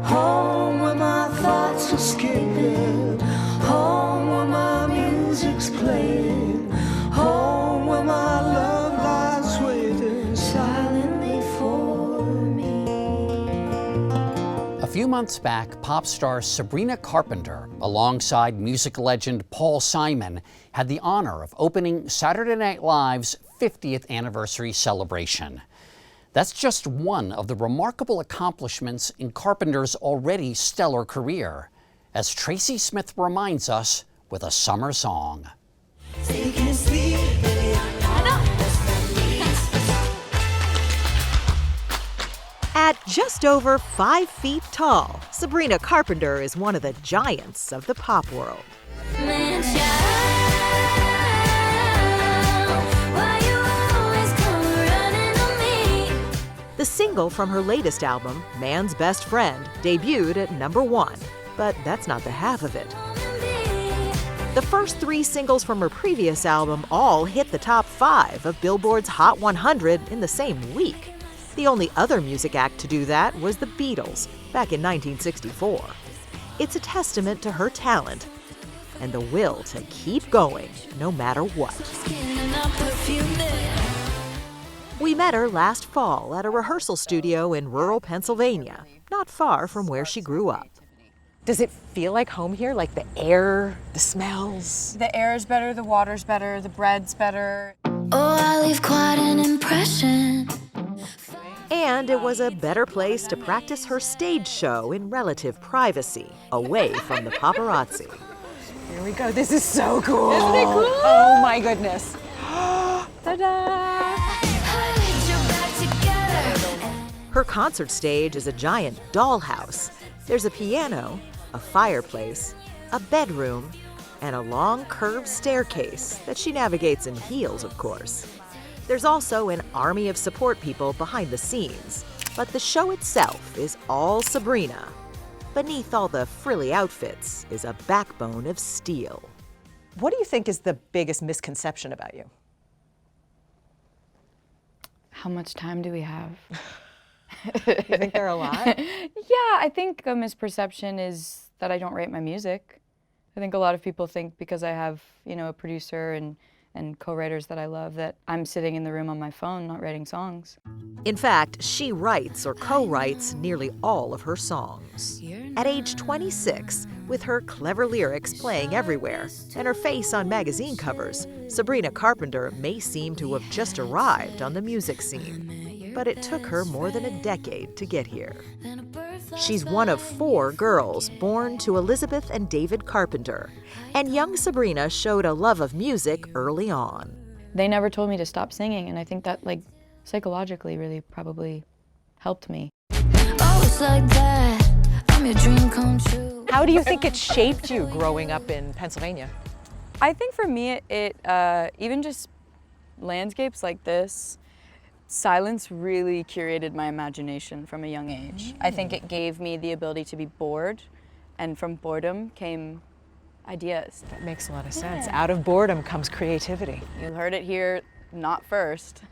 home where my thoughts are skipping, home where my music's playing, home where my love lies waiting silently for me. A few months back, pop star Sabrina Carpenter, alongside music legend Paul Simon, had the honor of opening Saturday Night Live's 50th anniversary celebration. That's just one of the remarkable accomplishments in Carpenter's already stellar career, as Tracy Smith reminds us with a summer song. At just over 5 feet tall, Sabrina Carpenter is one of the giants of the pop world. The single from her latest album, Man's Best Friend, debuted at #1, but that's not the half of it. The first 3 singles from her previous album all hit the top 5 of Billboard's Hot 100 in the same week. The only other music act to do that was the Beatles, back in 1964. It's a testament to her talent and the will to keep going, no matter what. We met her last fall at a rehearsal studio in rural Pennsylvania, not far from where she grew up. Does it feel like home here? Like the air, the smells? The air is better, the water's better, the bread's better. Oh, I leave quite an impression. And it was a better place to practice her stage show in relative privacy, away from the paparazzi. Here we go. This is so cool. Isn't it cool? Oh my goodness. Ta-da! Her concert stage is a giant dollhouse. There's a piano, a fireplace, a bedroom, and a long curved staircase that she navigates in heels, of course. There's also an army of support people behind the scenes, but the show itself is all Sabrina. Beneath all the frilly outfits is a backbone of steel. What do you think is the biggest misconception about you? How much time do we have? You think there are a lot? Yeah, I think a misperception is that I don't write my music. I think a lot of people think because I have, a producer and co-writers that I love, that I'm sitting in the room on my phone not writing songs. In fact, she writes or co-writes nearly all of her songs. At age 26, with her clever lyrics playing everywhere and her face on magazine covers, Sabrina Carpenter may seem to have just arrived on the music scene. But it took her more than a decade to get here. She's one of 4 girls born to Elizabeth and David Carpenter, and young Sabrina showed a love of music early on. They never told me to stop singing, and I think that, psychologically really probably helped me. Oh, it's like that. I'm your dream come true. How do you think it shaped you growing up in Pennsylvania? I think for me, it even just landscapes like this, silence really curated my imagination from a young age. I think it gave me the ability to be bored, and from boredom came ideas. That makes a lot of sense. Out of boredom comes creativity. You heard it here, not first.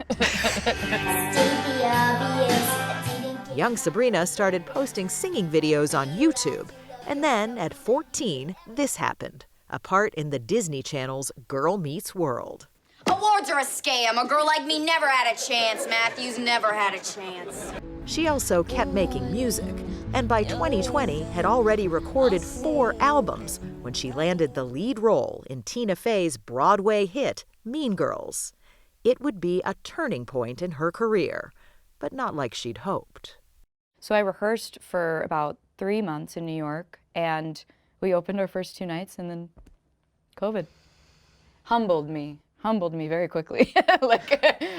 Young Sabrina started posting singing videos on YouTube, and then at 14, this happened, a part in the Disney Channel's Girl Meets World. Awards are a scam. A girl like me never had a chance. Matthews never had a chance. She also kept making music, and by 2020 had already recorded 4 albums when she landed the lead role in Tina Fey's Broadway hit, Mean Girls. It would be a turning point in her career, but not like she'd hoped. So I rehearsed for about 3 months in New York, and we opened our first 2 nights, and then COVID humbled me very quickly.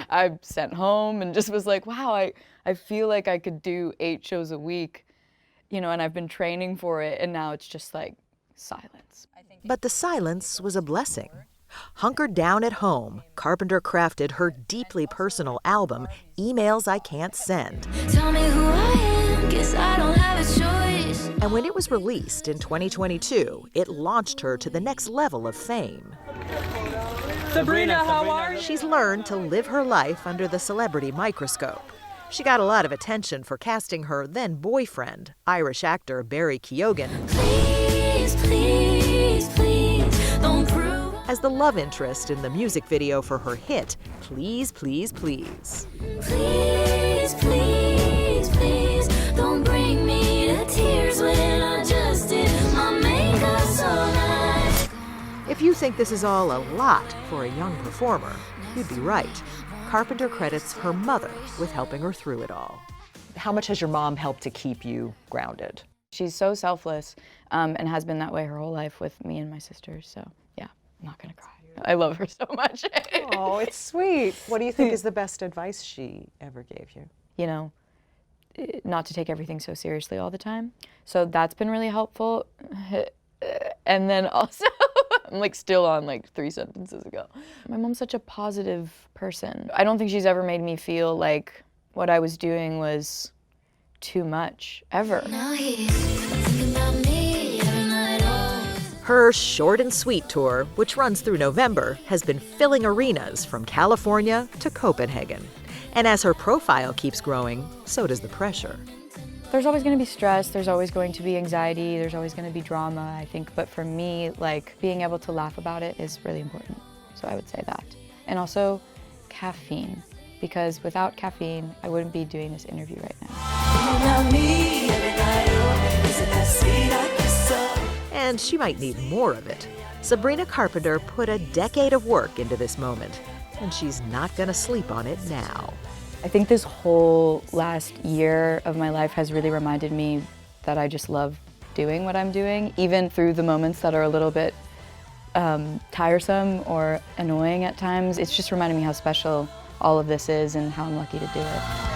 I sent home and just was like, wow, I feel like I could do 8 shows a week, and I've been training for it, and now it's just silence. But the silence was a blessing. Hunkered down at home, Carpenter crafted her deeply personal album, Emails I Can't Send. Tell me who I am, guess I don't have a choice. And when it was released in 2022, it launched her to the next level of fame. Sabrina, how are you? She's learned to live her life under the celebrity microscope. She got a lot of attention for casting her then boyfriend, Irish actor Barry Keoghan, Please, please, please, don't prove. as the love interest in the music video for her hit, Please, Please, Please. Please, please, please, don't bring me to tears when I just did my makeup so nice. If you think this is all a lot for a young performer, you'd be right. Carpenter credits her mother with helping her through it all. How much has your mom helped to keep you grounded? She's so selfless and has been that way her whole life with me and my sisters. So yeah, I'm not gonna cry. I love her so much. Oh, it's sweet. What do you think is the best advice she ever gave you? You know, not to take everything so seriously all the time. So that's been really helpful. And then also, I'm like still on like 3 sentences ago. My mom's such a positive person. I don't think she's ever made me feel like what I was doing was too much, ever. Now he's thinking about me every night. Her Short and Sweet tour, which runs through November, has been filling arenas from California to Copenhagen. And as her profile keeps growing, so does the pressure. There's always going to be stress, there's always going to be anxiety, there's always going to be drama, I think. But for me, like, being able to laugh about it is really important. So I would say that. And also, caffeine. Because without caffeine, I wouldn't be doing this interview right now. And she might need more of it. Sabrina Carpenter put a decade of work into this moment, and she's not going to sleep on it now. I think this whole last year of my life has really reminded me that I just love doing what I'm doing, even through the moments that are a little bit tiresome or annoying at times. It's just reminded me how special all of this is and how I'm lucky to do it.